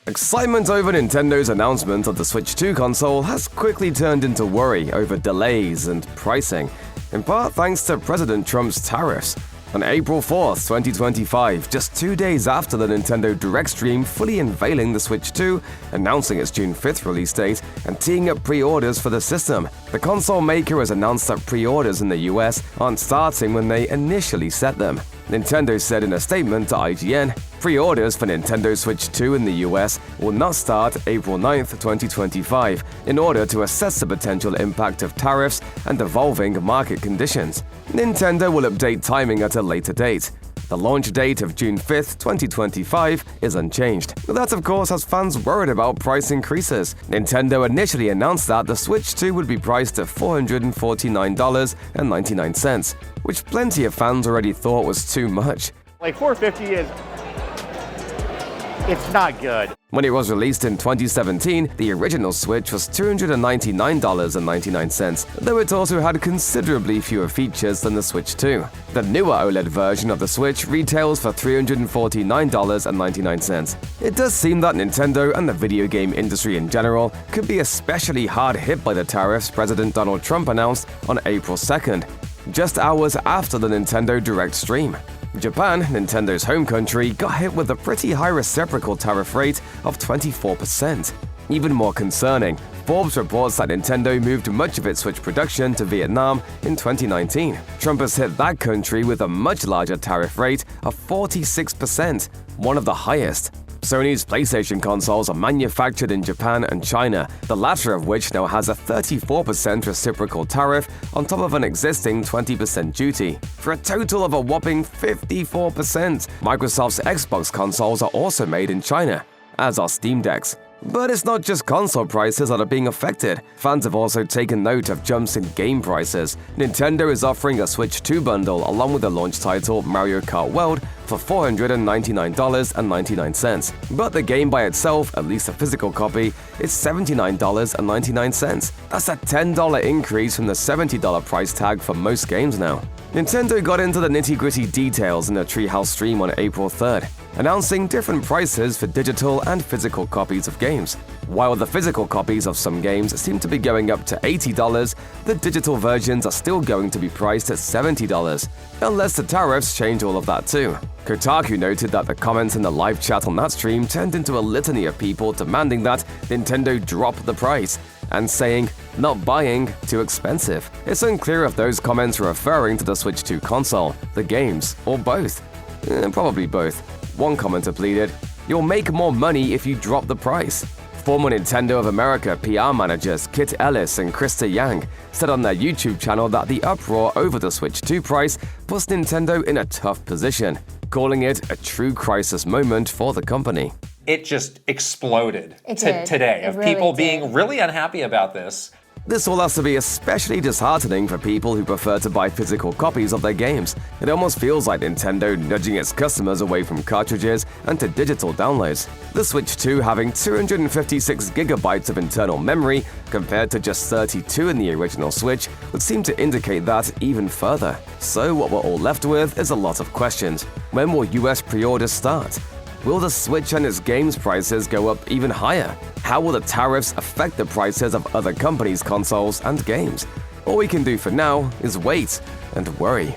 Excitement over Nintendo's announcement of the Switch 2 console has quickly turned into worry over delays and pricing, in part thanks to President Trump's tariffs. On April 4, 2025, just 2 days after the Nintendo Direct stream fully unveiling the Switch 2, announcing its June 5th release date, and teeing up pre-orders for the system, the console maker has announced that pre-orders in the US aren't starting when they initially set them. Nintendo said in a statement to IGN, pre-orders for Nintendo Switch 2 in the US will not start April 9, 2025, in order to assess the potential impact of tariffs and evolving market conditions. Nintendo will update timing at a later date. The launch date of June 5, 2025 is unchanged. That, of course, has fans worried about price increases. Nintendo initially announced that the Switch 2 would be priced at $449.99, which plenty of fans already thought was too much. Like $450 it's not good. When it was released in 2017, the original Switch was $299.99, though it also had considerably fewer features than the Switch 2. The newer OLED version of the Switch retails for $349.99. It does seem that Nintendo and the video game industry in general could be especially hard hit by the tariffs President Donald Trump announced on April 2nd, just hours after the Nintendo Direct stream. Japan, Nintendo's home country, got hit with a pretty high reciprocal tariff rate of 24%. Even more concerning, Forbes reports that Nintendo moved much of its Switch production to Vietnam in 2019. Trump has hit that country with a much larger tariff rate of 46%, one of the highest. Sony's PlayStation consoles are manufactured in Japan and China, the latter of which now has a 34% reciprocal tariff on top of an existing 20% duty, for a total of a whopping 54%. Microsoft's Xbox consoles are also made in China, as are Steam Decks. But it's not just console prices that are being affected. Fans have also taken note of jumps in game prices. Nintendo is offering a Switch 2 bundle along with the launch title Mario Kart World for $499.99. But the game by itself, at least a physical copy, is $79.99. That's a $10 increase from the $70 price tag for most games now. Nintendo got into the nitty-gritty details in a Treehouse stream on April 3rd, announcing different prices for digital and physical copies of games. While the physical copies of some games seem to be going up to $80, the digital versions are still going to be priced at $70, unless the tariffs change all of that too. Kotaku noted that the comments in the live chat on that stream turned into a litany of people demanding that Nintendo drop the price, and saying, "Not buying, too expensive." It's unclear if those comments are referring to the Switch 2 console, the games, or both. Probably both. One commenter pleaded, "You'll make more money if you drop the price." Former Nintendo of America PR managers Kit Ellis and Krista Yang said on their YouTube channel that the uproar over the Switch 2 price puts Nintendo in a tough position, calling it a true crisis moment for the company. It just exploded today of really people did. being really unhappy about this. This all has to be especially disheartening for people who prefer to buy physical copies of their games. It almost feels like Nintendo nudging its customers away from cartridges and to digital downloads. The Switch 2 having 256 gigabytes of internal memory compared to just 32 in the original Switch would seem to indicate that even further. So what we're all left with is a lot of questions. When will US pre-orders start? Will the Switch and its games prices go up even higher? How will the tariffs affect the prices of other companies' consoles and games? All we can do for now is wait and worry.